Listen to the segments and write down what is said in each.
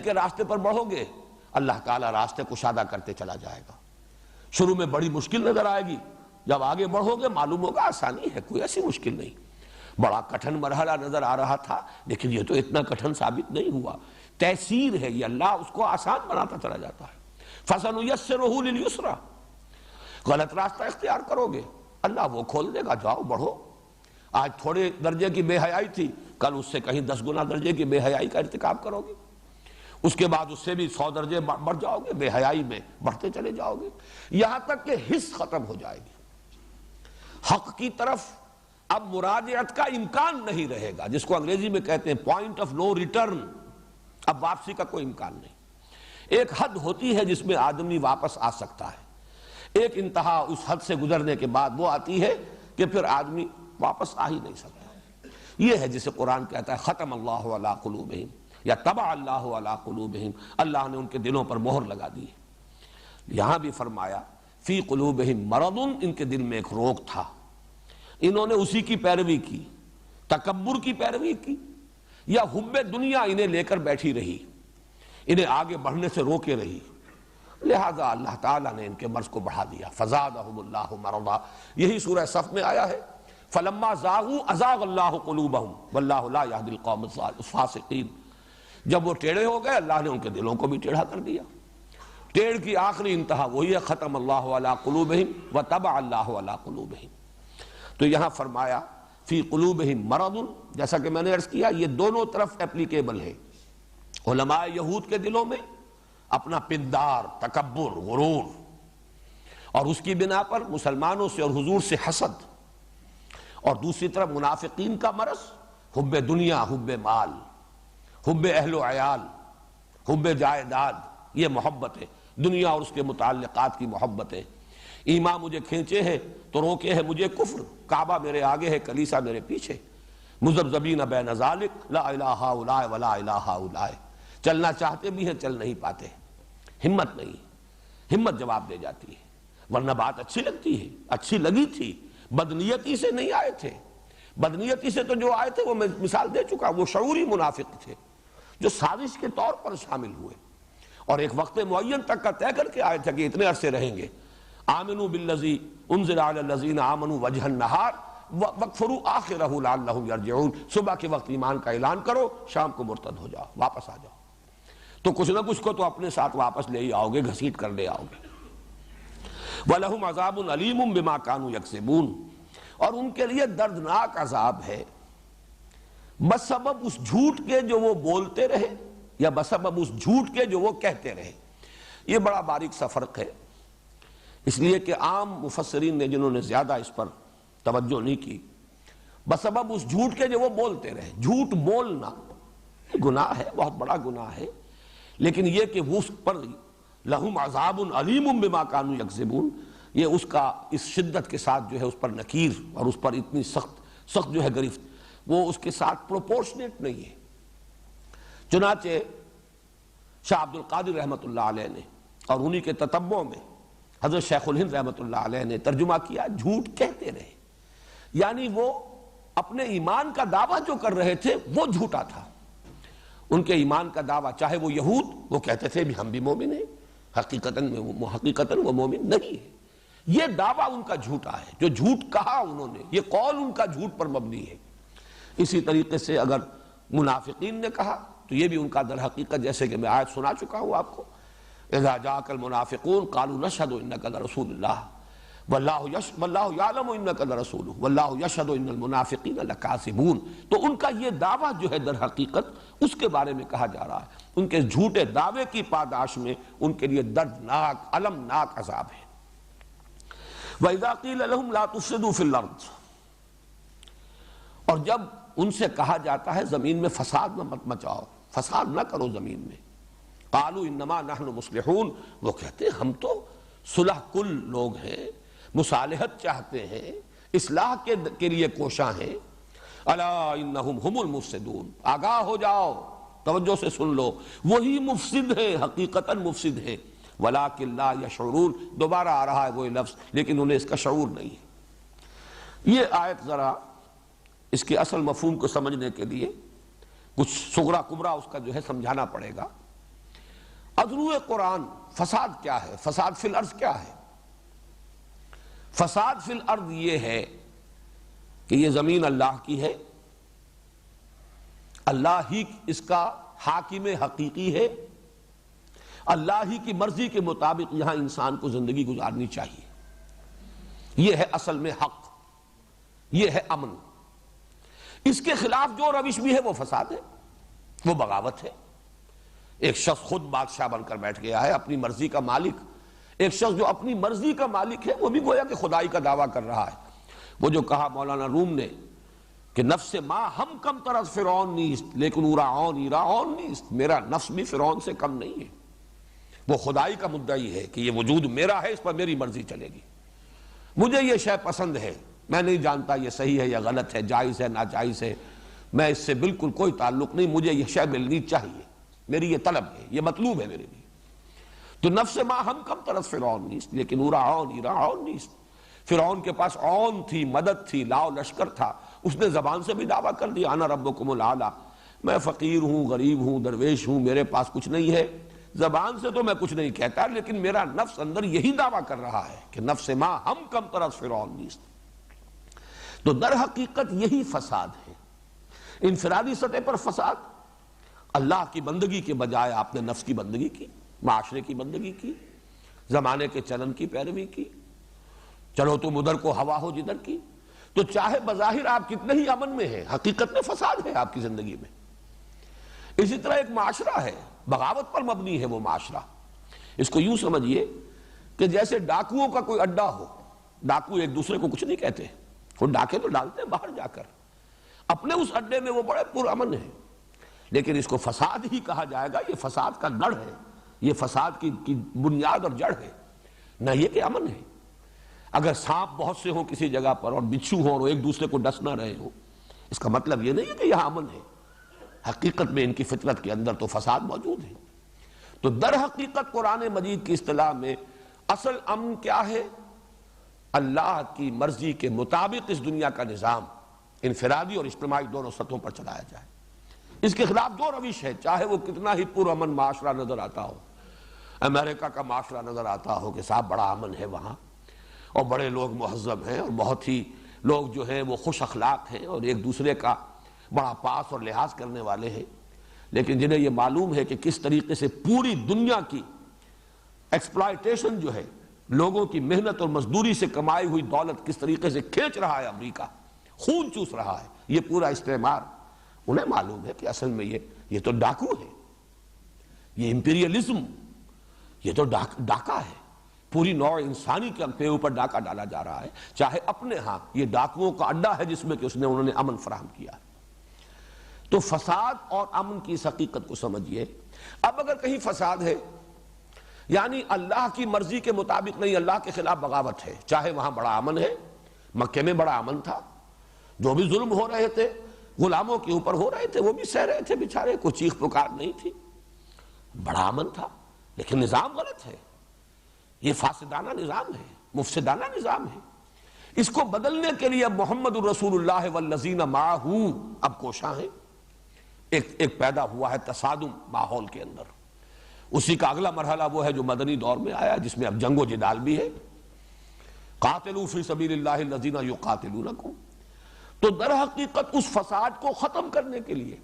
خیر کے راستے پر بڑھو گے اللہ تعالیٰ راستے کشادہ کرتے چلا جائے گا۔ شروع میں بڑی مشکل نظر آئے گی، جب آگے بڑھو گے معلوم ہوگا آسانی ہے، کوئی ایسی مشکل نہیں۔ بڑا کٹھن مرحلہ نظر آ رہا تھا لیکن یہ تو اتنا کٹھن ثابت نہیں ہوا، تیسیر ہے یہ، اللہ اس کو آسان بناتا چلا جاتا ہے۔ فَسَنُيَسِّرُهُ لِلْيُسْرَى، غلط راستہ اختیار کرو گے اللہ وہ کھول دے گا، جاؤ بڑھو۔ آج تھوڑے درجے کی بے حیائی تھی، کل اس سے کہیں 10 گنا درجے کی بے حیائی کا ارتکاب کرو گے، اس کے بعد اس سے بھی 100 درجے بڑھ جاؤ گے، بے حیائی میں بڑھتے چلے جاؤ گے، یہاں تک کہ حس ختم ہو جائے گی۔ حق کی طرف اب مراجعت کا امکان نہیں رہے گا، جس کو انگریزی میں کہتے ہیں پوائنٹ آف نو ریٹرن، اب واپسی کا کوئی امکان نہیں۔ ایک حد ہوتی ہے جس میں آدمی واپس آ سکتا ہے، ایک انتہا اس حد سے گزرنے کے بعد وہ آتی ہے کہ پھر آدمی واپس آ ہی نہیں سکتا۔ یہ ہے جسے قرآن کہتا ہے ختم اللہ علی قلوبہم یا طبع اللہ علی قلوبہم، اللہ نے ان کے دلوں پر مہر لگا دی۔ یہاں بھی فرمایا فی قلوبہم مرض، ان کے دل میں ایک روگ تھا، انہوں نے اسی کی پیروی کی، تکبر کی پیروی کی، یا حب دنیا انہیں لے کر بیٹھی رہی، انہیں آگے بڑھنے سے روکے رہی، لہذا اللہ تعالیٰ نے ان کے مرض کو بڑھا دیا۔ فزادہم اللہ مرضا، یہی سورہ صف میں آیا ہے فلما زاغوا ازاغ اللہ قلوبہم واللہ لا یہدی القوم الفاسقین، جب وہ ٹیڑھے ہو گئے اللہ نے ان کے دلوں کو بھی ٹیڑھا کر دیا۔ ٹیڑھ کی آخری انتہا وہی ہے ختم اللہ علی قلوبہم وطبع اللہ علی قلوبہم۔ تو یہاں فرمایا فی قلوبہم مرض، جیسا کہ میں نے عرض کیا یہ دونوں طرف اپلیکیبل ہے۔ علماء یہود کے دلوں میں اپنا پندار، تکبر، غرور، اور اس کی بنا پر مسلمانوں سے اور حضور سے حسد، اور دوسری طرف منافقین کا مرض حب دنیا، حب مال، حب اہل و عیال، حب جائیداد، یہ محبت ہے، دنیا اور اس کے متعلقات کی محبت ہے۔ ایمان مجھے کھینچے ہے تو روکے ہے مجھے کفر، کعبہ میرے آگے ہے کلیسا میرے پیچھے، مذبذبین بین ذالک لا الہ ہؤلاء ولا الہ ہؤلاء، چلنا چاہتے بھی ہیں چل نہیں پاتے، ہمت نہیں، ہمت جواب دے جاتی ہے، ورنہ بات اچھی لگتی ہے، اچھی لگی تھی، بدنیتی سے نہیں آئے تھے، بدنیتی سے تو جو آئے تھے وہ میں مثال دے چکا، وہ شعوری منافق تھے جو سازش کے طور پر شامل ہوئے اور ایک وقت معین تک کا طے کر کے آئے تھے کہ اتنے عرصے رہیں گے۔ آمنوا بالذی انزل علی الذین آمنوا وجہ النہار واکفروا آخرہ لعلہم یرجعون، صبح کے وقت ایمان کا اعلان کرو، شام کو مرتد ہو جاؤ، واپس آ جاؤ، تو کچھ نہ کچھ کو تو اپنے ساتھ واپس لے ہی آؤ گے، گھسیٹ کر لے آؤ گے۔ وَلَهُمْ عَذَابٌ عَلِيمٌ بِمَا كَانُوا يَكْسِبُونَ، اور ان کے لیے دردناک عذاب ہے بسبب اس جھوٹ کے جو وہ بولتے رہے یا بسبب اس جھوٹ کے جو وہ کہتے رہے۔ یہ بڑا باریک سا فرق ہے، اس لیے کہ عام مفسرین نے جنہوں نے زیادہ اس پر توجہ نہیں کی، بسبب اس جھوٹ کے جو وہ بولتے رہے، جھوٹ بولنا گناہ ہے، بہت بڑا گناہ ہے، لیکن یہ کہ وہ اس پر لہم عذاب علیم بما كانوا یکذبون، یہ اس کا اس شدت کے ساتھ جو ہے اس پر نکیر اور اس پر اتنی سخت جو ہے گرفت، وہ اس کے ساتھ پروپورشنیٹ نہیں ہے۔ چنانچہ شاہ عبد القادر رحمۃ اللہ علیہ نے اور انہی کے تتبع میں حضرت شیخ الہند رحمۃ اللہ علیہ نے ترجمہ کیا جھوٹ کہتے رہے، یعنی وہ اپنے ایمان کا دعویٰ جو کر رہے تھے وہ جھوٹا تھا۔ ان کے ایمان کا دعویٰ، چاہے وہ یہود، وہ کہتے تھے بھی ہم بھی مومن ہیں، حقیقتاً وہ مومن نہیں ہے، یہ دعویٰ ان کا جھوٹا ہے، جو جھوٹ کہا انہوں نے، یہ قول ان کا جھوٹ پر مبنی ہے۔ اسی طریقے سے اگر منافقین نے کہا تو یہ بھی ان کا در حقیقت، جیسے کہ میں آیت سنا چکا ہوں آپ کو، اذا جاءک المنافقون قالوا نشهد انک لرسول اللہ واللہ یعلم انک لرسولہ واللہ یشہد ان المنافقین لکاذبون، تو ان کا یہ دعویٰ جو ہے در حقیقت اس کے بارے میں کہا جا رہا ہے، ان کے جھوٹے دعوے کی پاداش میں ان کے لیے دردناک المناک عذاب ہے۔ وَإِذَا قِيلَ لَهُمْ لَا تُفْسِدُوا فِي الْأَرْضِ، اور جب ان سے کہا جاتا ہے زمین میں فساد مت مچاؤ، فساد نہ کرو زمین میں، قالوا انما نحن مصلحون، وہ کہتے ہیں ہم تو صلح کل لوگ ہیں، مصالحت چاہتے ہیں، اصلاح کے لیے کوشاں ہیں۔ الا انہم هم المفسدون، آگاہ ہو جاؤ، توجہ سے سن لو، وہی مفسد ہے، حقیقتاً مفسد ہے، ولکن لا یشعرون، دوبارہ آ رہا ہے وہی لفظ، لیکن انہیں اس کا شعور نہیں ہے۔ یہ آیت ذرا اس کے اصل مفہوم کو سمجھنے کے لیے کچھ صغرا کبرا اس کا جو ہے سمجھانا پڑے گا۔ ادرو قرآن فساد کیا ہے؟ فساد فی الارض کیا ہے؟ فساد فی الارض یہ ہے کہ یہ زمین اللہ کی ہے، اللہ ہی اس کا حاکم حقیقی ہے، اللہ ہی کی مرضی کے مطابق یہاں انسان کو زندگی گزارنی چاہیے، یہ ہے اصل میں حق، یہ ہے امن۔ اس کے خلاف جو روش بھی ہے وہ فساد ہے، وہ بغاوت ہے۔ ایک شخص خود بادشاہ بن کر بیٹھ گیا ہے، اپنی مرضی کا مالک، ایک شخص جو اپنی مرضی کا مالک ہے وہ بھی گویا کہ خدائی کا دعویٰ کر رہا ہے۔ وہ جو کہا مولانا روم نے کہ نفس ما ہم کم طرز فرعون نیست لیکن او رعون ایرعون نیست، میرا نفس بھی فرعون سے کم نہیں ہے، وہ خدائی کا مدعی ہے کہ یہ وجود میرا ہے، اس پر میری مرضی چلے گی، مجھے یہ شے پسند ہے، میں نہیں جانتا یہ صحیح ہے یا غلط ہے، جائز ہے ناجائز ہے، میں اس سے بالکل کوئی تعلق نہیں، مجھے یہ شے ملنی چاہیے، میری یہ طلب ہے، یہ مطلوب ہے میرے لیے۔ تو نفس ما ہم کم طرز فرعون نیست لیکن او رعون ایرعون نیست، فرعون کے پاس عون تھی، مدد تھی، لاؤ لشکر تھا، اس نے زبان سے بھی دعویٰ کر دیا انا ربکم الاعلی، میں فقیر ہوں، غریب ہوں، درویش ہوں، میرے پاس کچھ نہیں ہے، زبان سے تو میں کچھ نہیں کہتا لیکن میرا نفس اندر یہی دعویٰ کر رہا ہے کہ نفس ما ہم کم طرز فرعون نیست۔ تو در حقیقت یہی فساد ہے، انفرادی سطح پر فساد، اللہ کی بندگی کے بجائے آپ نے نفس کی بندگی کی، معاشرے کی بندگی کی، زمانے کے چلن کی پیروی کی، چلو تم ادھر کو ہوا ہو جدھر کی، تو چاہے بظاہر آپ کتنے ہی امن میں ہیں، حقیقت میں فساد ہے آپ کی زندگی میں۔ اسی طرح ایک معاشرہ ہے، بغاوت پر مبنی ہے وہ معاشرہ، اس کو یوں سمجھیے کہ جیسے ڈاکوؤں کا کوئی اڈا ہو، ڈاکو ایک دوسرے کو کچھ نہیں کہتے، وہ ڈاکے تو ڈالتے ہیں باہر جا کر، اپنے اس اڈے میں وہ بڑے پرامن ہیں، لیکن اس کو فساد ہی کہا جائے گا، یہ فساد کا گڑھ ہے، یہ فساد کی بنیاد اور جڑ ہے، نہ یہ کہ امن ہے۔ اگر سانپ بہت سے ہوں کسی جگہ پر اور بچھو ہوں اور ایک دوسرے کو ڈس نہ رہے ہوں، اس کا مطلب یہ نہیں ہے کہ یہاں امن ہے، حقیقت میں ان کی فطرت کے اندر تو فساد موجود ہے۔ تو در حقیقت قرآن مجید کی اصطلاح میں اصل امن کیا ہے؟ اللہ کی مرضی کے مطابق اس دنیا کا نظام انفرادی اور اجتماعی دونوں سطحوں پر چلایا جائے۔ اس کے خلاف جو روش ہے، چاہے وہ کتنا ہی پرامن معاشرہ نظر آتا ہو، امریکہ کا معاشرہ نظر آتا ہو کہ صاحب بڑا امن ہے وہاں، اور بڑے لوگ مہذب ہیں اور بہت ہی لوگ جو ہیں وہ خوش اخلاق ہیں اور ایک دوسرے کا بڑا پاس اور لحاظ کرنے والے ہیں، لیکن جنہیں یہ معلوم ہے کہ کس طریقے سے پوری دنیا کی ایکسپلائٹیشن جو ہے، لوگوں کی محنت اور مزدوری سے کمائی ہوئی دولت کس طریقے سے کھینچ رہا ہے امریکہ، خون چوس رہا ہے یہ پورا استعمار، انہیں معلوم ہے کہ اصل میں یہ تو ڈاکو ہے، یہ امپیریلزم، یہ تو ڈاکہ ہے، پوری نوع انسانی کے اوپر ڈاکہ ڈالا جا رہا ہے، چاہے اپنے ہاں یہ ڈاکوؤں کا اڈا ہے جس میں کہ انہوں نے امن فراہم کیا۔ تو فساد اور امن کی اس حقیقت کو سمجھیے۔ اب اگر کہیں فساد ہے یعنی اللہ کی مرضی کے مطابق نہیں، اللہ کے خلاف بغاوت ہے، چاہے وہاں بڑا امن ہے، مکے میں بڑا امن تھا، جو بھی ظلم ہو رہے تھے غلاموں کے اوپر ہو رہے تھے وہ بھی سہ رہے تھے بیچارے، کوئی چیخ پکار نہیں تھی، بڑا امن تھا، لیکن نظام غلط ہے، یہ فاسدانہ نظام ہے، مفسدانہ نظام ہے۔ اس کو بدلنے کے لیے اب محمد الرسول اللہ والذین معہ اب کوشاں ہیں، ایک پیدا ہوا ہے تصادم ماحول کے اندر، اسی کا اگلا مرحلہ وہ ہے جو مدنی دور میں آیا جس میں اب جنگ و جدال بھی ہے، قاتلوا فی سبیل اللہ الذین یقاتلونکم۔ تو در حقیقت اس فساد کو ختم کرنے کے لیے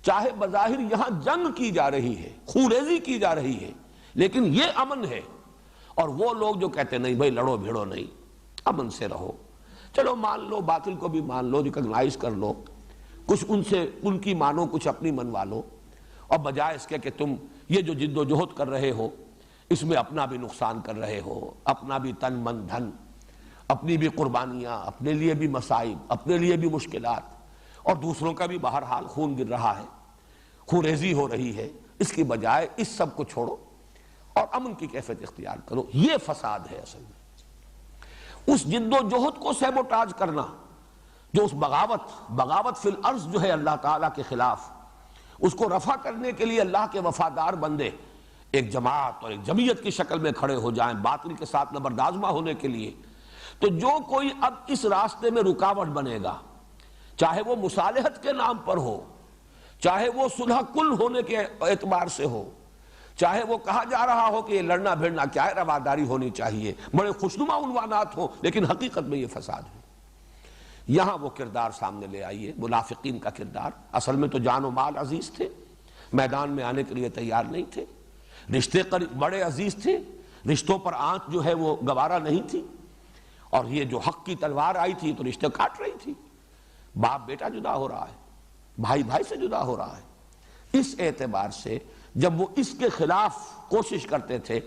چاہے بظاہر یہاں جنگ کی جا رہی ہے، خونریزی کی جا رہی ہے، لیکن یہ امن ہے، اور وہ لوگ جو کہتے نہیں بھائی لڑو بھیڑو نہیں، امن سے رہو، چلو مان لو باطل کو بھی مان لو، ریکگنائز کر لو، کچھ ان سے ان کی مانو کچھ اپنی منوا لو، اور بجائے اس کے کہ تم یہ جو جد و جہد کر رہے ہو اس میں اپنا بھی نقصان کر رہے ہو، اپنا بھی تن من دھن، اپنی بھی قربانیاں، اپنے لیے بھی مصائب، اپنے لیے بھی مشکلات، اور دوسروں کا بھی بہرحال خون گر رہا ہے، خون ریزی ہو رہی ہے، اس کی بجائے اس سب کو چھوڑو اور امن کی کیفیت اختیار کرو، یہ فساد ہے اصل میں۔ اس جد و جہد کو سیبوٹاج کرنا، جو اس بغاوت فی الارض جو ہے اللہ تعالیٰ کے خلاف، اس کو رفع کرنے کے لیے اللہ کے وفادار بندے ایک جماعت اور ایک جمعیت کی شکل میں کھڑے ہو جائیں باطل کے ساتھ نبردآزمہ ہونے کے لیے، تو جو کوئی اب اس راستے میں رکاوٹ بنے گا، چاہے وہ مصالحت کے نام پر ہو، چاہے وہ صلح کل ہونے کے اعتبار سے ہو، چاہے وہ کہا جا رہا ہو کہ یہ لڑنا بھیڑنا کیا ہے، رواداری ہونی چاہیے، بڑے خوشنما عنوانات ہوں، لیکن حقیقت میں یہ فساد ہے۔ یہاں وہ کردار سامنے لے آئیے، منافقین کا کردار۔ اصل میں تو جان و مال عزیز تھے، میدان میں آنے کے لیے تیار نہیں تھے، رشتے بڑے عزیز تھے، رشتوں پر آنچ جو ہے وہ گوارا نہیں تھی، اور یہ جو حق کی تلوار آئی تھی تو رشتے کاٹ رہی تھی۔ باپ بیٹا جدا ہو رہا ہے، بھائی بھائی سے جدا ہو رہا ہے۔ اس اعتبار سے جب وہ اس کے خلاف کوشش کرتے تھے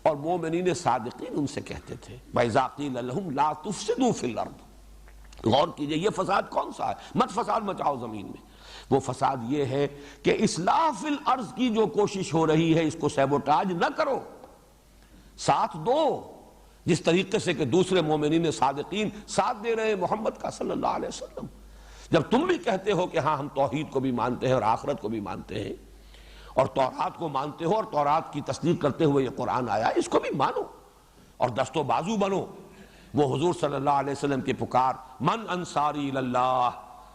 اور مومنین صادقین ان سے کہتے تھے وَإِذَا قِيلَ لَهُمْ لَا تُفْسِدُوا فِي الْأَرْضِ، غور کیجئے یہ فساد کون سا ہے؟ مت فساد مچاؤ زمین میں۔ وہ فساد یہ ہے کہ اصلاح فی الارض کی جو کوشش ہو رہی ہے اس کو سیبوٹاج نہ کرو، ساتھ دو، جس طریقے سے کہ دوسرے مومنین صادقین ساتھ دے رہے ہیں محمد کا صلی اللہ علیہ وسلم۔ جب تم بھی کہتے ہو کہ ہاں ہم توحید کو بھی مانتے ہیں اور آخرت کو بھی مانتے ہیں اور تورات کو مانتے ہو اور تورات کی تصدیق کرتے ہوئے یہ قرآن آیا، اس کو بھی مانو اور دست و بازو بنو۔ وہ حضور صلی اللہ علیہ وسلم کی پکار من انصاری اللہ،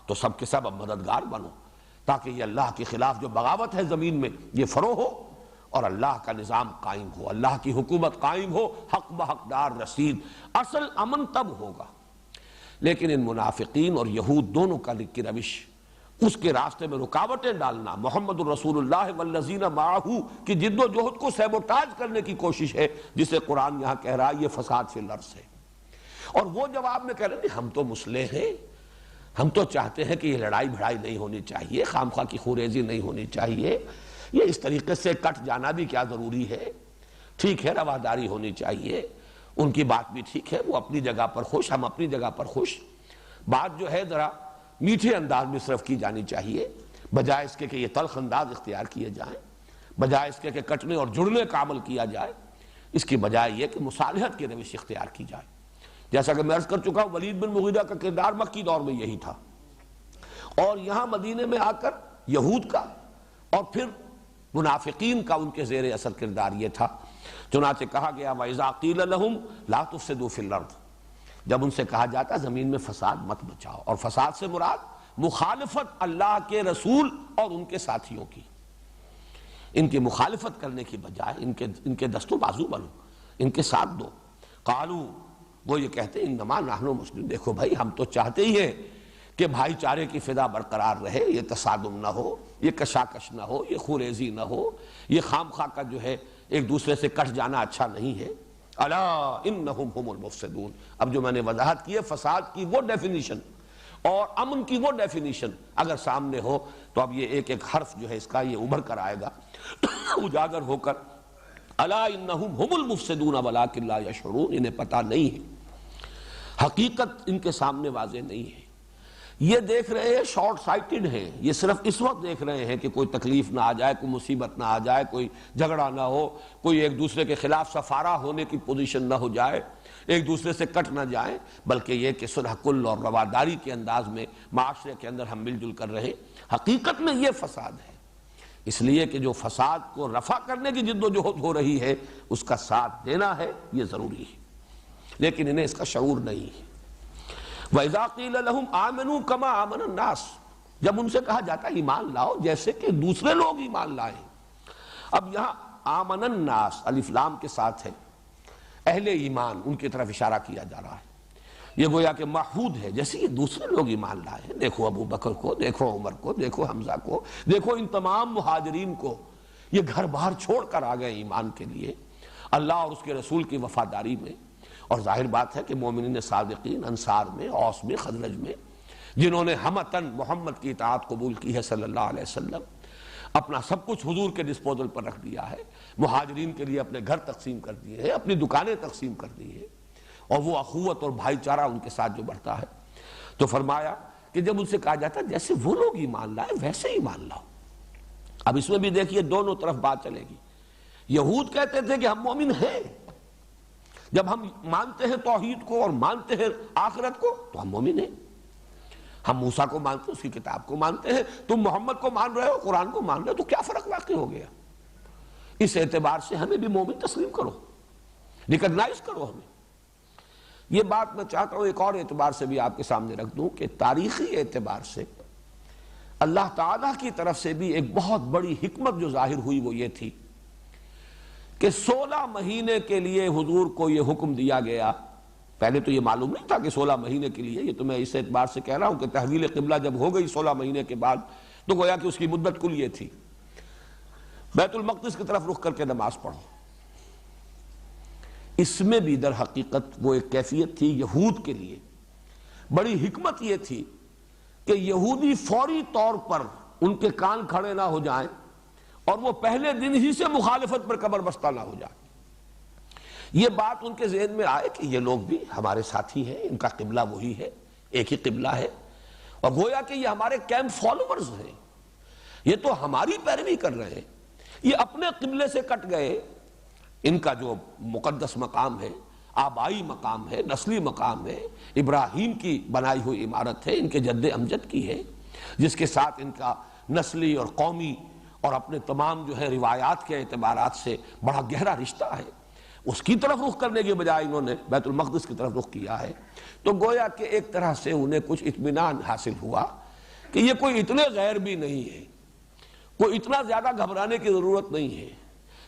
تو سب کے سب اب مددگار بنو، تاکہ یہ اللہ کے خلاف جو بغاوت ہے زمین میں یہ فرو ہو اور اللہ کا نظام قائم ہو، اللہ کی حکومت قائم ہو، حق بحقدار رسید۔ اصل امن تب ہوگا۔ لیکن ان منافقین اور یہود دونوں کا کی روش، اس کے راستے میں رکاوٹیں ڈالنا، محمد الرسول اللہ والذین معہ کی جد و جہد کو سیبوٹاج کرنے کی کوشش ہے، جسے قرآن یہاں کہہ رہا ہے یہ فساد فی الارض ہے۔ اور وہ جواب میں کہہ رہے ہیں ہم تو مسلح ہیں، ہم تو چاہتے ہیں کہ یہ لڑائی بھڑائی نہیں ہونی چاہیے، خام خواہ کی خوریزی نہیں ہونی چاہیے، یہ اس طریقے سے کٹ جانا بھی کیا ضروری ہے، ٹھیک ہے رواداری ہونی چاہیے، ان کی بات بھی ٹھیک ہے، وہ اپنی جگہ پر خوش، ہم اپنی جگہ پر خوش، بات جو ہے ذرا میٹھے انداز میں صرف کی جانی چاہیے، بجائے اس کے کہ یہ تلخ انداز اختیار کیے جائیں، بجائے اس کے کہ کٹنے اور جڑنے کا عمل کیا جائے، اس کی بجائے یہ کہ مصالحت کی روش اختیار کی جائے۔ جیسا کہ میں عرض کر چکا ہوں ولید بن مغیرہ کا کردار مکی دور میں یہی تھا، اور یہاں مدینے میں آ کر یہود کا اور پھر منافقین کا ان کے زیر اثر کردار یہ تھا۔ چنانچہ کہا گیا وَإِذَا قِيلَ لَهُمْ لَا تُفْسِدُوا فِي الْأَرْضِ، جب ان سے کہا جاتا زمین میں فساد مت بچاؤ، اور فساد سے مراد مخالفت اللہ کے رسول اور ان کے ساتھیوں کی، ان کی مخالفت کرنے کی بجائے ان کے دست و بازو بنو، ان کے ساتھ دو۔ قالوا، وہ یہ کہتے ہیں انما نحن مسلمون، دیکھو بھائی ہم تو چاہتے ہی ہیں کہ بھائی چارے کی فضا برقرار رہے، یہ تصادم نہ ہو، یہ کشاکش نہ ہو، یہ خوریزی نہ ہو، یہ خام خواہ کا جو ہے ایک دوسرے سے کٹ جانا اچھا نہیں ہے۔ الا انہم ہم المفسدون، اب جو میں نے وضاحت کی ہے فساد کی وہ ڈیفینیشن اور امن کی وہ ڈیفینیشن اگر سامنے ہو تو اب یہ ایک ایک حرف جو ہے اس کا یہ ابھر کر آئے گا اجاگر ہو کر۔ الا انہم ہم المفسدون ولکن لا یشعرون، انہیں پتہ نہیں ہے، حقیقت ان کے سامنے واضح نہیں ہے، یہ دیکھ رہے ہیں شارٹ سائٹڈ ہیں، یہ صرف اس وقت دیکھ رہے ہیں کہ کوئی تکلیف نہ آ جائے، کوئی مصیبت نہ آ جائے، کوئی جھگڑا نہ ہو، کوئی ایک دوسرے کے خلاف سفارہ ہونے کی پوزیشن نہ ہو جائے، ایک دوسرے سے کٹ نہ جائیں، بلکہ یہ کہ صلح کل اور رواداری کے انداز میں معاشرے کے اندر ہم مل جل کر رہیں۔ حقیقت میں یہ فساد ہے، اس لیے کہ جو فساد کو رفع کرنے کی جد و جہد ہو رہی ہے اس کا ساتھ دینا ہے، یہ ضروری ہے، لیکن انہیں اس کا شعور نہیں ہے۔ وَإِذَا قِيلَ لَهُمْ آمِنُوا كَمَا آمَنَ النَّاسِ، جب ان سے کہا جاتا ہے ایمان لاؤ جیسے کہ دوسرے لوگ ایمان لائیں۔ اب یہاں آمن الناس الف لام کے ساتھ ہے، اہل ایمان ان کی طرف اشارہ کیا جا رہا ہے، یہ گویا کہ معہود ہے، جیسے یہ دوسرے لوگ ایمان لائے، دیکھو ابو بکر کو، دیکھو عمر کو، دیکھو حمزہ کو، دیکھو ان تمام مہاجرین کو، یہ گھر باہر چھوڑ کر آ گئے ایمان کے لیے، اللہ اور اس کے رسول کی وفاداری میں۔ اور ظاہر بات ہے کہ مومنین صادقین انصار میں، اوس میں، خزرج میں، جنہوں نے ہمتاً محمد کی اطاعت قبول کی ہے صلی اللہ علیہ وسلم، اپنا سب کچھ حضور کے ڈسپوزل پر رکھ دیا ہے، مہاجرین کے لیے اپنے گھر تقسیم کر دیے ہیں، اپنی دکانیں تقسیم کر دی ہیں، اور وہ اخوت اور بھائی چارہ ان کے ساتھ جو بڑھتا ہے، تو فرمایا کہ جب ان سے کہا جاتا ہے جیسے وہ لوگ ایمان لائے ویسے ایمان لاؤ۔ اب اس میں بھی دیکھیے دونوں طرف بات چلے گی۔ یہود کہتے تھے کہ ہم مومن ہیں، جب ہم مانتے ہیں توحید کو اور مانتے ہیں آخرت کو تو ہم مومن ہیں، ہم موسیٰ کو مانتے ہیں، اس کی کتاب کو مانتے ہیں، تم محمد کو مان رہے ہو، قرآن کو مان رہے ہو، تو کیا فرق واقع ہو گیا؟ اس اعتبار سے ہمیں بھی مومن تسلیم کرو، ریکگنائز کرو ہمیں۔ یہ بات میں چاہتا ہوں ایک اور اعتبار سے بھی آپ کے سامنے رکھ دوں کہ تاریخی اعتبار سے اللہ تعالیٰ کی طرف سے بھی ایک بہت بڑی حکمت جو ظاہر ہوئی وہ یہ تھی کہ 16 مہینے کے لیے حضور کو یہ حکم دیا گیا. پہلے تو یہ معلوم نہیں تھا کہ 16 مہینے کے لیے، یہ تو میں اس اعتبار سے کہہ رہا ہوں کہ تحویل قبلہ جب ہو گئی 16 مہینے کے بعد تو گویا کہ اس کی مدت کل یہ تھی. بیت المقدس کی طرف رخ کر کے نماز پڑھو. اس میں بھی در حقیقت وہ ایک کیفیت تھی یہود کے لیے. بڑی حکمت یہ تھی کہ یہودی فوری طور پر ان کے کان کھڑے نہ ہو جائیں اور وہ پہلے دن ہی سے مخالفت پر کمر بستہ نہ ہو جائیں. یہ بات ان کے ذہن میں آئے کہ یہ لوگ بھی ہمارے ساتھی ہیں، ان کا قبلہ وہی ہے، ایک ہی قبلہ ہے، اور گویا کہ یہ ہمارے کیمپ فالوورز ہیں، یہ تو ہماری پیروی کر رہے ہیں. یہ اپنے قبلے سے کٹ گئے. ان کا جو مقدس مقام ہے، آبائی مقام ہے، نسلی مقام ہے، ابراہیم کی بنائی ہوئی عمارت ہے، ان کے جد امجد کی ہے، جس کے ساتھ ان کا نسلی اور قومی اور اپنے تمام جو ہے روایات کے اعتبارات سے بڑا گہرا رشتہ ہے. اس کی طرف رخ کرنے کے بجائے انہوں نے بیت المقدس کی طرف رخ کیا ہے. تو گویا کہ ایک طرح سے انہیں کچھ اطمینان حاصل ہوا کہ یہ کوئی اتنے غیر بھی نہیں ہے، کوئی اتنا زیادہ گھبرانے کی ضرورت نہیں ہے.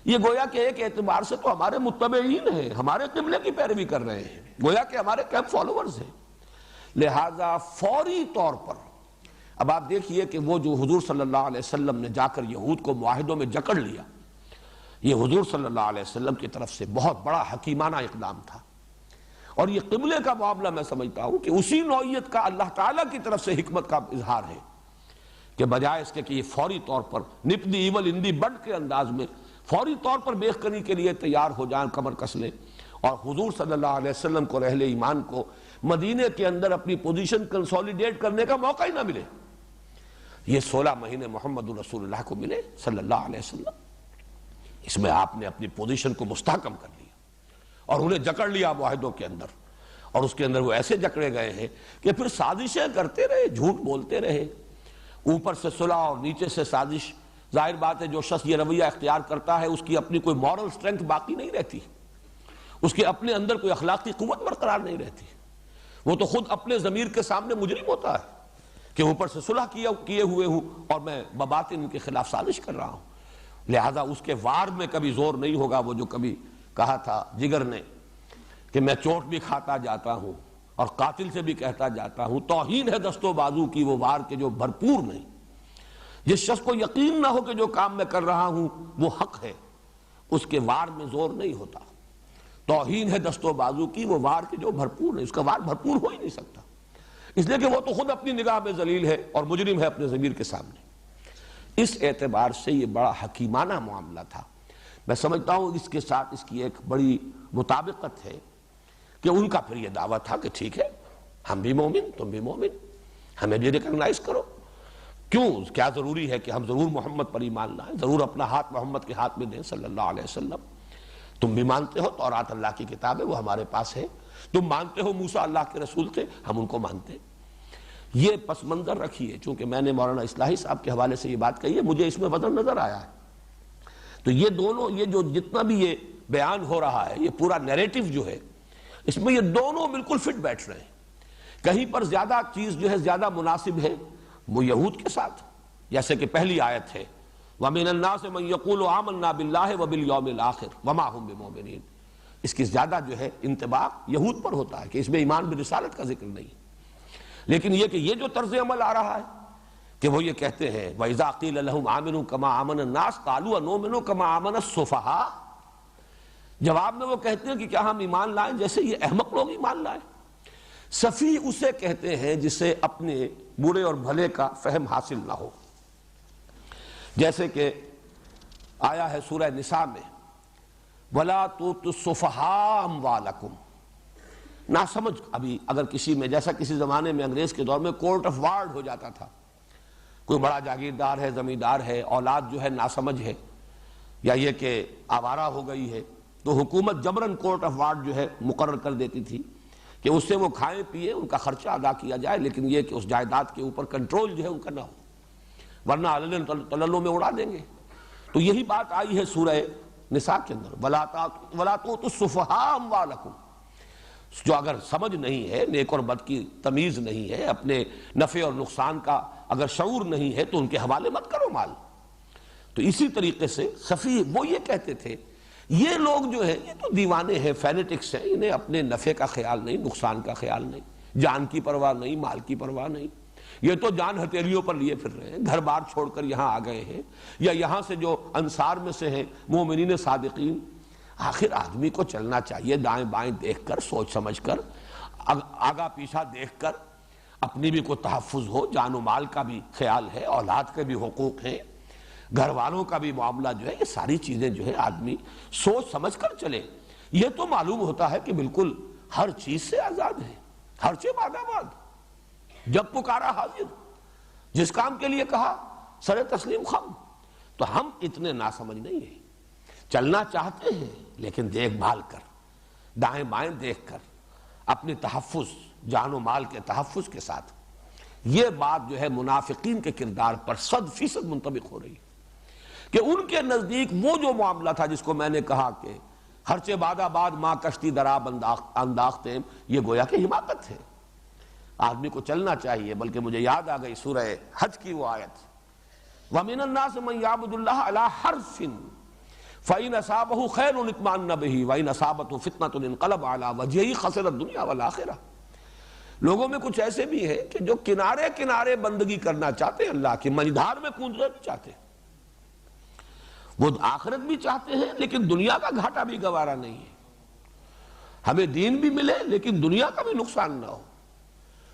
یہ گویا کہ ایک اعتبار سے تو ہمارے متبعین ہیں، ہمارے قبلے کی پیروی کر رہے ہیں، گویا کہ ہمارے کیمپ فالوورز ہیں. لہذا فوری طور پر اب آپ دیکھیے کہ وہ جو حضور صلی اللہ علیہ وسلم نے جا کر یہود کو معاہدوں میں جکڑ لیا، یہ حضور صلی اللہ علیہ وسلم کی طرف سے بہت بڑا حکیمانہ اقدام تھا. اور یہ قبلے کا معاملہ میں سمجھتا ہوں کہ اسی نوعیت کا اللہ تعالیٰ کی طرف سے حکمت کا اظہار ہے کہ بجائے اس کے کہ یہ فوری طور پر نپ دی ایول ان دی بڈ کے انداز میں فوری طور پر بیخ کنی کے لیے تیار ہو جائیں، کمر کس لیں، اور حضور صلی اللہ علیہ وسلم کو، اہل ایمان کو مدینے کے اندر اپنی پوزیشن کنسولیڈیٹ کرنے کا موقع ہی نہ ملے. یہ 16 مہینے محمد رسول اللہ کو ملے صلی اللہ علیہ وسلم. اس میں آپ نے اپنی پوزیشن کو مستحکم کر لیا اور انہیں جکڑ لیا معاہدوں کے اندر. اور اس کے اندر وہ ایسے جکڑے گئے ہیں کہ پھر سازشیں کرتے رہے، جھوٹ بولتے رہے، اوپر سے صلح اور نیچے سے سازش. ظاہر بات ہے جو شخص یہ رویہ اختیار کرتا ہے اس کی اپنی کوئی مورل سٹرینتھ باقی نہیں رہتی، اس کے اپنے اندر کوئی اخلاقی قوت برقرار نہیں رہتی. وہ تو خود اپنے ضمیر کے سامنے مجرم ہوتا ہے کہ اوپر سے صلح کیے ہوئے ہوں اور میں بباطن ان کے خلاف سازش کر رہا ہوں. لہذا اس کے وار میں کبھی زور نہیں ہوگا. وہ جو کبھی کہا تھا جگر نے کہ میں چوٹ بھی کھاتا جاتا ہوں اور قاتل سے بھی کہتا جاتا ہوں، توہین ہے دست و بازو کی وہ وار کے جو بھرپور نہیں. جس شخص کو یقین نہ ہو کہ جو کام میں کر رہا ہوں وہ حق ہے، اس کے وار میں زور نہیں ہوتا. توہین ہے دست و بازو کی وہ وار کے جو بھرپور ہے، اس کا وار بھرپور ہو ہی نہیں سکتا، اس لیے کہ وہ تو خود اپنی نگاہ میں ذلیل ہے اور مجرم ہے اپنے ضمیر کے سامنے. اس اعتبار سے یہ بڑا حکیمانہ معاملہ تھا. میں سمجھتا ہوں اس کے ساتھ اس کی ایک بڑی مطابقت ہے کہ ان کا پھر یہ دعویٰ تھا کہ ٹھیک ہے ہم بھی مومن تم بھی مومن، ہمیں بھی ریکگنائز کرو. کیوں، کیا ضروری ہے کہ ہم ضرور محمد پر ایمان لائیں، ضرور اپنا ہاتھ محمد کے ہاتھ میں دیں صلی اللہ علیہ وسلم. تم بھی مانتے ہو تورات اللہ کی کتاب ہے، وہ ہمارے پاس ہے. تم مانتے ہو موسیٰ اللہ کے رسول تھے، ہم ان کو مانتے. یہ پس منظر رکھیے. چونکہ میں نے مولانا اصلاحی صاحب کے حوالے سے یہ بات کہی ہے، مجھے اس میں وزن نظر آیا ہے. تو یہ دونوں، یہ جو جتنا بھی یہ بیان ہو رہا ہے، یہ پورا نیریٹو جو ہے، اس میں یہ دونوں بالکل فٹ بیٹھ رہے ہیں. کہیں پر زیادہ چیز جو ہے زیادہ مناسب ہے وہ یہود کے ساتھ، جیسے کہ پہلی آیت ہے وَمِنَ النَّاسِ مَن يَقُولُ آمَنَّا بِاللَّهِ وَبِالْيَوْمِ الْآخِرِ وَمَا هُمْ بِمُؤْمِنِينَ. اس کی زیادہ جو ہے انطباق یہود پر ہوتا ہے کہ اس میں ایمان برسالت کا ذکر نہیں. لیکن یہ کہ یہ جو طرز عمل آ رہا ہے کہ وہ یہ کہتے ہیں وَإِذَا قِيلَ لَهُمْ آمِنُوا كَمَا آمَنَ النَّاسُ قَالُوا أَنُؤْمِنُ كَمَا آمَنَ السُّفَهَاءُ. جواب میں وہ کہتے ہیں کہ کیا ہم ایمان لائیں جیسے یہ احمق لوگ ایمان لائیں. سفیہ اسے کہتے ہیں جسے اپنے برے اور بھلے کا فہم حاصل نہ ہو. جیسے کہ آیا ہے سورہ نساء میں وَلَا تُؤْتُوا السُّفَهَاءَ أَمْوَالَكُمْ. ناسمجھ ابھی اگر کسی میں، جیسا کسی زمانے میں انگریز کے دور میں کورٹ آف وارڈ ہو جاتا تھا، کوئی بڑا جاگیردار ہے، زمیندار ہے، اولاد جو ہے ناسمجھ ہے یا یہ کہ آوارہ ہو گئی ہے، تو حکومت جبراً کورٹ آف وارڈ جو ہے مقرر کر دیتی تھی کہ اس سے وہ کھائیں پیئے، ان کا خرچہ ادا کیا جائے، لیکن یہ کہ اس جائیداد کے اوپر کنٹرول جو ہے ان کا نہ ہو، ورنہ علن تللوں میں اڑا دیں گے. تو یہی بات آئی ہے سورہ نساء کے اندر وَلَا تُؤْتُوا السُّفَهَاءَ أَمْوَالَكُمْ. جو اگر سمجھ نہیں ہے، نیک اور بد کی تمیز نہیں ہے، اپنے نفع اور نقصان کا اگر شعور نہیں ہے تو ان کے حوالے مت کرو مال. تو اسی طریقے سے سفیہ وہ یہ کہتے تھے یہ لوگ جو ہیں یہ تو دیوانے ہیں، فینیٹکس ہیں، انہیں اپنے نفع کا خیال نہیں، نقصان کا خیال نہیں، جان کی پرواہ نہیں، مال کی پرواہ نہیں، یہ تو جان ہتھیلیوں پر لیے پھر رہے ہیں، گھر بار چھوڑ کر یہاں آ گئے ہیں، یا یہاں سے جو انصار میں سے ہیں مومنین صادقین۔ آخر آدمی کو چلنا چاہیے دائیں بائیں دیکھ کر، سوچ سمجھ کر، آگا پیچھا دیکھ کر، اپنی بھی کوئی تحفظ ہو، جان و مال کا بھی خیال ہے، اولاد کے بھی حقوق ہیں، گھر والوں کا بھی معاملہ جو ہے، یہ ساری چیزیں جو ہے آدمی سوچ سمجھ کر چلے۔ یہ تو معلوم ہوتا ہے کہ بالکل ہر چیز سے آزاد ہے، ہر چیز بعد آباد، جب پکارا حاضر، جس کام کے لیے کہا سر تسلیم خم۔ تو ہم اتنے ناسمجھ نہیں ہیں، چلنا چاہتے ہیں لیکن دیکھ بھال کر، دائیں بائیں دیکھ کر، اپنے تحفظ، جان و مال کے تحفظ کے ساتھ۔ یہ بات جو ہے منافقین کے کردار پر 100% منطبق ہو رہی ہے کہ ان کے نزدیک وہ جو معاملہ تھا جس کو میں نے کہا کہ ہرچہ بعد آباد ماں کشتی دراب انداختیں، یہ گویا کہ حماقت ہے، آدمی کو چلنا چاہیے۔ بلکہ مجھے یاد آ گئی سورہ حج کی وہ آیت، وَمِنَ النَّاسِ مَن يَعْبُدُ اللَّهَ عَلَى حَرْفٍ فَإِنْ أَصَابَهُ خَيْرٌ اطْمَأَنَّ بِهِ وَإِنْ أَصَابَتْهُ فِتْنَةٌ انقلب عَلَى وَجْهِهِ خَسِرَ الدُّنْيَا وَالْآخِرَةَ۔ لوگوں میں کچھ ایسے بھی ہیں کہ جو کنارے کنارے بندگی کرنا چاہتے ہیں، اللہ کی مجدھار میں کودنا بھی چاہتے ہیں، وہ آخرت بھی چاہتے ہیں لیکن دنیا کا گھاٹا بھی گوارا نہیں ہے، ہمیں دین بھی ملے لیکن دنیا کا بھی نقصان نہ ہو،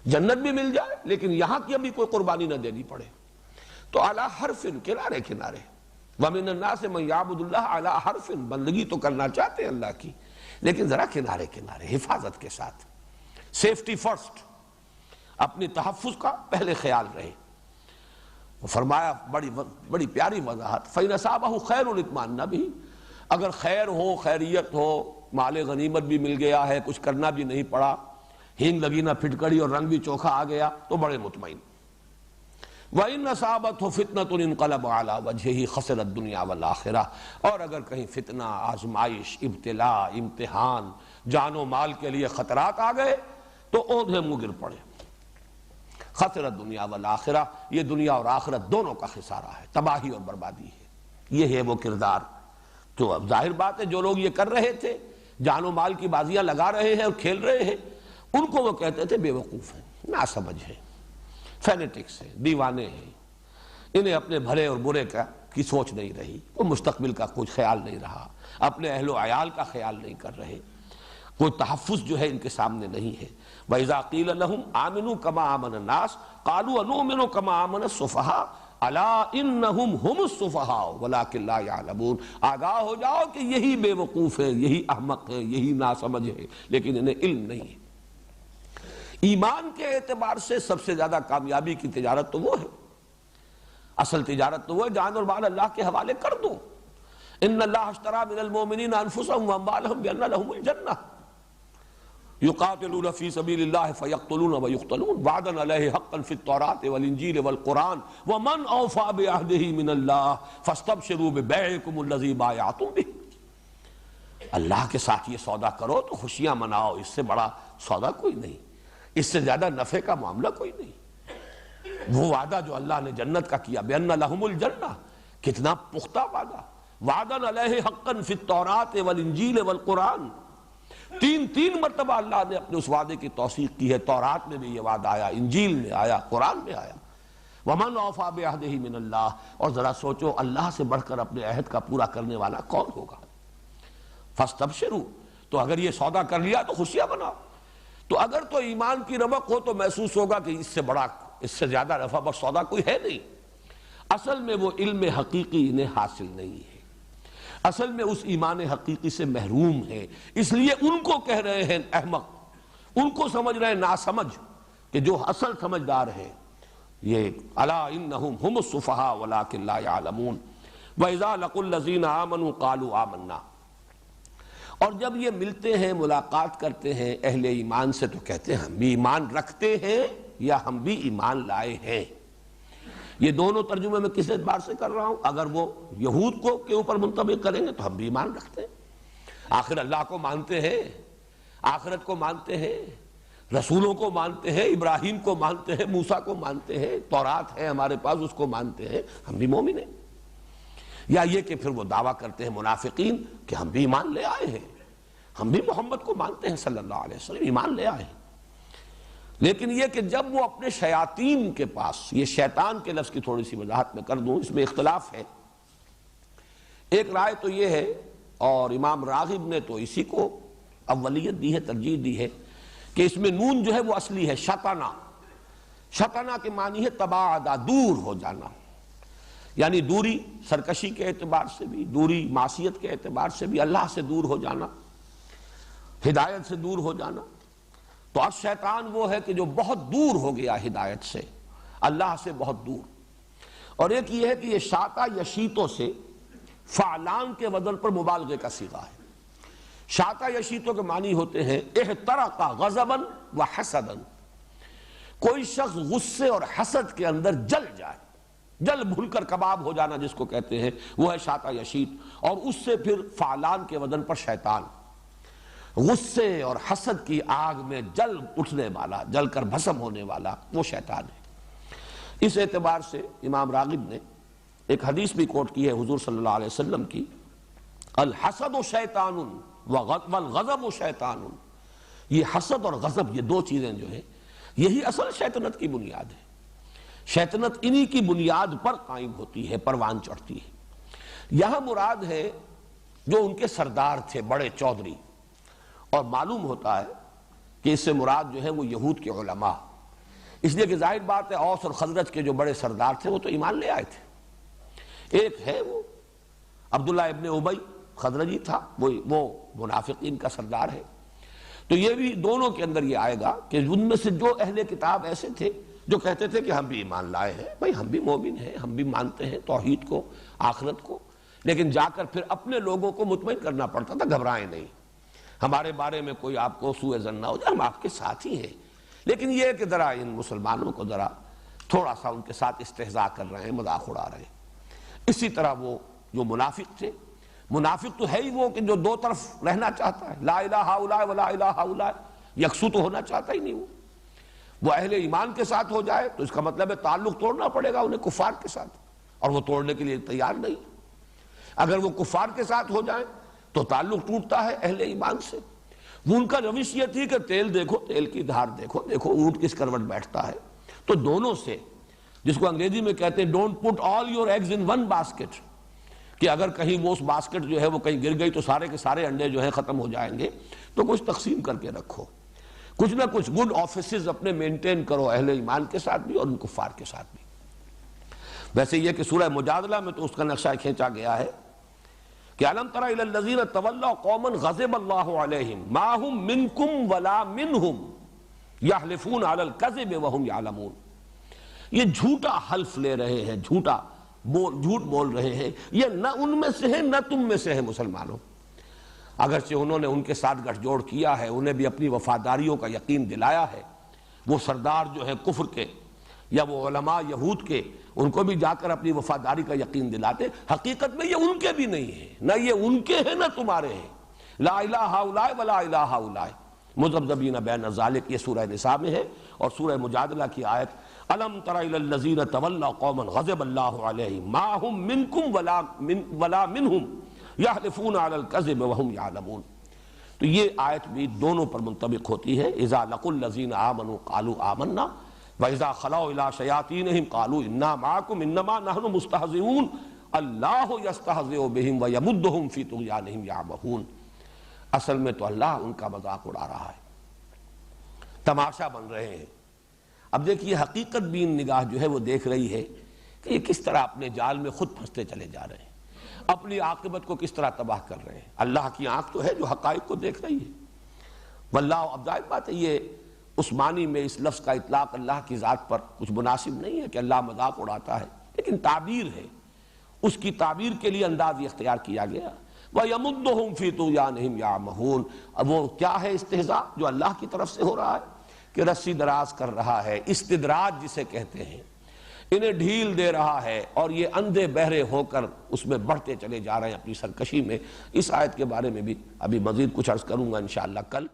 جنت بھی مل جائے لیکن یہاں کی ابھی کوئی قربانی نہ دینی پڑے۔ تو اعلیٰ حرف، کنارے کنارے، وَمِنَ النَّاسِ مَن يَعْبُدُ اللَّهَ عَلَىٰ حَرْفٍ، بندگی تو کرنا چاہتے ہیں اللہ کی لیکن ذرا کنارے کنارے، حفاظت کے ساتھ، سیفٹی فرسٹ، اپنی تحفظ کا پہلے خیال رہے۔ وہ فرمایا بڑی پیاری وضاحت، فَإِنْ أَصَابَهُ خَيْرٌ اطْمَأَنَّ بِهِ، اگر خیر ہو، خیریت ہو، مال غنیمت بھی مل گیا ہے، کچھ کرنا بھی نہیں پڑا، ہینگ لگی نہ پھٹکڑی اور رنگ بھی چوکھا آ گیا تو بڑے مطمئن۔ وَإِنْ أَصَابَتْهُ فِتْنَةٌ انقلب عَلَى وَجْهِهِ خَسِرَ الدُّنْيَا وَالْآخِرَةَ، اور اگر کہیں فتنہ، آزمائش، ابتلاء، امتحان، جان و مال کے لیے خطرات آ گئے تو اوندھے منہ گر پڑے۔ خسر الدنیا والآخرہ، یہ دنیا اور آخرت دونوں کا خسارہ ہے، تباہی اور بربادی ہے۔ یہ ہے وہ کردار جو اب ظاہر بات ہے جو لوگ یہ کر رہے تھے، جان و مال کی بازیاں لگا رہے ہیں اور کھیل رہے ہیں، ان کو وہ کہتے تھے بے وقوف ہیں، ناسمجھ ہیں، فینیٹکس ہیں، دیوانے ہیں، انہیں اپنے بھلے اور برے کی سوچ نہیں رہی، وہ مستقبل کا کچھ خیال نہیں رہا، اپنے اہل و عیال کا خیال نہیں کر رہے، کوئی تحفظ جو ہے ان کے سامنے نہیں ہے۔ وَإِذَا قِيلَ لَهُمْ آمِنُوا كَمَا آمَنَ النَّاسُ قَالُوا أَنُؤْمِنُ كَمَا آمَنَ السُّفَهَاءُ أَلَا إِنَّهُمْ هُمُ السُّفَهَاءُ وَلَكِنْ لَا يَعْلَمُونَ، آگاہ ہو جاؤ کہ یہی بے وقوف ہے، یہی احمق ہے، یہی ناسمجھ ہے، لیکن انہیں علم نہیں ہے۔ ایمان کے اعتبار سے سب سے زیادہ کامیابی کی تجارت تو وہ ہے، اصل تجارت تو وہ ہے، جان اور مال اللہ کے حوالے کر دو۔ ان اللہ اشترى من المؤمنین انفسهم واموالهم بان لهم الجنہ یقاتلون فی سبیل اللہ فیقتلون ویقتلون وعدا علیہ حقا فی التوراة والانجیل والقرآن ومن اوفى بعہدہ من اللہ فاستبشروا ببیعکم الذی بایعتم بہ۔ اللہ کے ساتھ یہ سودا کرو تو خوشیاں مناؤ، اس سے بڑا سودا کوئی نہیں، اس سے زیادہ نفع کا معاملہ کوئی نہیں۔ وہ وعدہ جو اللہ نے جنت کا کیا، بأن لہم الجنہ، کتنا پختہ وعدہ، وعدا علیہ حقا فی التوراة والانجیل والقرآن، تین مرتبہ اللہ نے اپنے اس وعدے کی توثیق کی ہے، تورات میں بھی یہ وعدہ آیا، انجیل میں آیا، قرآن میں آیا۔ وَمَنْ أَوْفَىٰ بِعَهْدِهِ مِنَ اللَّهِ، اور ذرا سوچو اللہ سے بڑھ کر اپنے عہد کا پورا کرنے والا کون ہوگا؟ فَاسْتَبْشِرُوا، تو اگر یہ سودا کر لیا تو خوشیاں مناؤ۔ تو اگر تو ایمان کی رمق ہو تو محسوس ہوگا کہ اس سے بڑا، اس سے زیادہ رفع بخش سودا کوئی ہے نہیں۔ اصل میں وہ علم حقیقی انہیں حاصل نہیں ہے، اصل میں اس ایمان حقیقی سے محروم ہے، اس لیے ان کو کہہ رہے ہیں احمق، ان کو سمجھ رہے ہیں ناسمجھ، کہ جو اصل سمجھدار ہے یہ الا انہم ہم السفہاء ولکن لا یعلمون۔ وَإِذَا لَقُوا الَّذِينَ آمَنُوا قَالُوا آمَنَّا، اور جب یہ ملتے ہیں، ملاقات کرتے ہیں اہل ایمان سے تو کہتے ہیں ہم بھی ایمان رکھتے ہیں یا ہم بھی ایمان لائے ہیں۔ یہ دونوں ترجمے میں کس اعتبار سے کر رہا ہوں؟ اگر وہ یہود کو کے اوپر منطبق کریں گے تو ہم بھی ایمان رکھتے ہیں، آخر اللہ کو مانتے ہیں، آخرت کو مانتے ہیں، رسولوں کو مانتے ہیں، ابراہیم کو مانتے ہیں، موسیٰ کو مانتے ہیں، تورات ہے ہمارے پاس اس کو مانتے ہیں، ہم بھی مومن ہیں۔ یا یہ کہ پھر وہ دعویٰ کرتے ہیں منافقین کہ ہم بھی ایمان لے آئے ہیں، ہم بھی محمد کو مانتے ہیں صلی اللہ علیہ وسلم، ایمان لے آئے ہیں، لیکن یہ کہ جب وہ اپنے شیاطین کے پاس، یہ شیطان کے لفظ کی تھوڑی سی وضاحت میں کر دوں، اس میں اختلاف ہے۔ ایک رائے تو یہ ہے، اور امام راغب نے تو اسی کو اولیت دی ہے، ترجیح دی ہے، کہ اس میں نون جو ہے وہ اصلی ہے شطنا، شطنا کے معنی ہے تباعدہ، دور ہو جانا، یعنی دوری سرکشی کے اعتبار سے بھی، دوری معصیت کے اعتبار سے بھی، اللہ سے دور ہو جانا، ہدایت سے دور ہو جانا۔ تو اب شیطان وہ ہے کہ جو بہت دور ہو گیا ہدایت سے، اللہ سے بہت دور۔ اور ایک یہ ہے کہ یہ شاطا یشیتوں سے فعلان کے وزن پر مبالغے کا صیغہ ہے۔ شاطا یشیتوں کے معنی ہوتے ہیں احترق غضبا و حسدا، کوئی شخص غصے اور حسد کے اندر جل جائے، جل بھول کر کباب ہو جانا جس کو کہتے ہیں، وہ ہے شاطا یشیت، اور اس سے پھر فعلان کے وزن پر شیطان، غصے اور حسد کی آگ میں جل اٹھنے والا، جل کر بھسم ہونے والا، وہ شیطان ہے۔ اس اعتبار سے امام راغب نے ایک حدیث بھی کوٹ کی ہے حضور صلی اللہ علیہ وسلم کی، الحسد شیطان والغضب شیطان، یہ حسد اور غضب، یہ دو چیزیں جو ہیں یہی اصل شیطنت کی بنیاد ہے۔ شیطنت انہی کی بنیاد پر قائم ہوتی ہے، پروان چڑھتی ہے۔ یہاں مراد ہے جو ان کے سردار تھے بڑے چودھری، اور معلوم ہوتا ہے کہ اس سے مراد جو ہے وہ یہود کے علماء، اس لیے کہ ظاہر بات ہے اوس اور خزرج کے جو بڑے سردار تھے وہ تو ایمان لے آئے تھے۔ ایک ہے وہ عبداللہ ابن ابی خزرجی تھا، وہ منافقین کا سردار ہے۔ تو یہ بھی دونوں کے اندر یہ آئے گا کہ ان میں سے جو اہل کتاب ایسے تھے جو کہتے تھے کہ ہم بھی ایمان لائے ہیں، بھائی ہم بھی مومن ہیں، ہم بھی مانتے ہیں توحید کو، آخرت کو، لیکن جا کر پھر اپنے لوگوں کو مطمئن کرنا پڑتا تھا، گھبرائیں نہیں، ہمارے بارے میں کوئی آپ کو سوء ظن نہ ہو جائے، ہم آپ کے ساتھ ہی ہیں۔ لیکن یہ کہ ذرا ان مسلمانوں کو ذرا تھوڑا سا ان کے ساتھ استہزاء کر رہے ہیں، مذاق اڑا رہے ہیں۔ اسی طرح وہ جو منافق تھے، منافق تو ہے ہی وہ کہ جو دو طرف رہنا چاہتا ہے، لا الہ ہؤلاء ولا الہ ہؤلاء، یکسو تو ہونا چاہتا ہی نہیں۔ وہ اہل ایمان کے ساتھ ہو جائے تو اس کا مطلب ہے تعلق توڑنا پڑے گا انہیں کفار کے ساتھ، اور وہ توڑنے کے لیے تیار نہیں۔ اگر وہ کفار کے ساتھ ہو جائیں تو تعلق ٹوٹتا ہے اہل ایمان سے۔ وہ ان کا روش یہ تھی کہ تیل دیکھو، تیل کی دھار دیکھو، دیکھو اونٹ کس کروٹ بیٹھتا ہے۔ تو دونوں سے، جس کو انگریزی میں کہتے ہیں don't put all your eggs in one basket, کہ اگر کہیں وہ اس باسکٹ جو ہے وہ کہیں گر گئی تو سارے کے سارے انڈے جو ہیں ختم ہو جائیں گے، تو کچھ تقسیم کر کے رکھو، کچھ نہ کچھ گڈ آفیسز اپنے مینٹین کرو، اہل ایمان کے ساتھ بھی اور ان کفار کے ساتھ بھی۔ ویسے یہ کہ سورہ مجادلہ میں تو اس کا نقشہ کھینچا گیا ہے کہ الم تر الی الذین تولوا قوما غضب اللہ علیہم ما هم منکم ولا منہم یحلفون علی الکذب وهم یعلمون۔ یہ جھوٹا حلف لے رہے ہیں، جھوٹ بول رہے ہیں، یہ نہ ان میں سے ہے نہ تم میں سے ہے مسلمانوں۔ اگرچہ انہوں نے ان کے ساتھ گٹھ جوڑ کیا ہے، انہیں بھی اپنی وفاداریوں کا یقین دلایا ہے، وہ سردار جو ہے کفر کے یا وہ علماء یہود کے، ان کو بھی جا کر اپنی وفاداری کا یقین دلاتے، حقیقت میں یہ ان کے بھی نہیں ہے، نہ یہ ان کے ہیں نہ تمہارے ہیں۔ لا الہ ہؤلاء ولا الہ ہؤلاء مذبذبین بین ذلک، یہ سورہ نساء میں ہے۔ اور سورہ مجادلہ کی آیت الم تر الی الذین تولوا قوما غضب اللہ علیہم ما هم منکم ولا منہم یحلفون علی الکذب وهم یعلمون۔ تو یہ آیت بھی دونوں پر منطبق ہوتی ہے۔ اذا لقوا الذین آمنوا قالوا آمنا وَإِذَا خَلَوْا إِلَىٰ شَيَاطِينِهِمْ قَالُوا إِنَّا مَعَكُمْ إِنَّمَا نَحْنُ مُسْتَهْزِئُونَ اللَّهُ يَسْتَهْزِئُ بِهِمْ وَيَمُدُّهُمْ فِي طُغْيَانِهِمْ يَعْمَهُونَ۔ اصل میں تو اللہ ان کا مذاق اڑا رہا ہے، تماشا بن رہے ہیں۔ اب دیکھیے حقیقت بین نگاہ جو ہے وہ دیکھ رہی ہے کہ یہ کس طرح اپنے جال میں خود پھنستے چلے جا رہے ہیں، اپنی عاقبت کو کس طرح تباہ کر رہے ہیں۔ اللہ کی آنکھ تو ہے جو حقائق کو دیکھ رہی ہے۔ واللہ، اب ظاہر بات ہے یہ اس معنی میں اس لفظ کا اطلاق اللہ کی ذات پر کچھ مناسب نہیں ہے کہ اللہ مذاق اڑاتا ہے، لیکن تعبیر ہے، اس کی تعبیر کے لیے انداز اختیار کیا گیا۔ وَيَمُدُّهُمْ فِي طُغْيَانِهِمْ يَعْمَهُونَ۔ اب وہ کیا ہے استہزاء جو اللہ کی طرف سے ہو رہا ہے کہ رسی دراز کر رہا ہے، استدراج جسے کہتے ہیں، انہیں ڈھیل دے رہا ہے، اور یہ اندھے بہرے ہو کر اس میں بڑھتے چلے جا رہے ہیں اپنی سرکشی میں۔ اس آیت کے بارے میں بھی ابھی مزید کچھ عرض کروں گا انشاءاللہ کل۔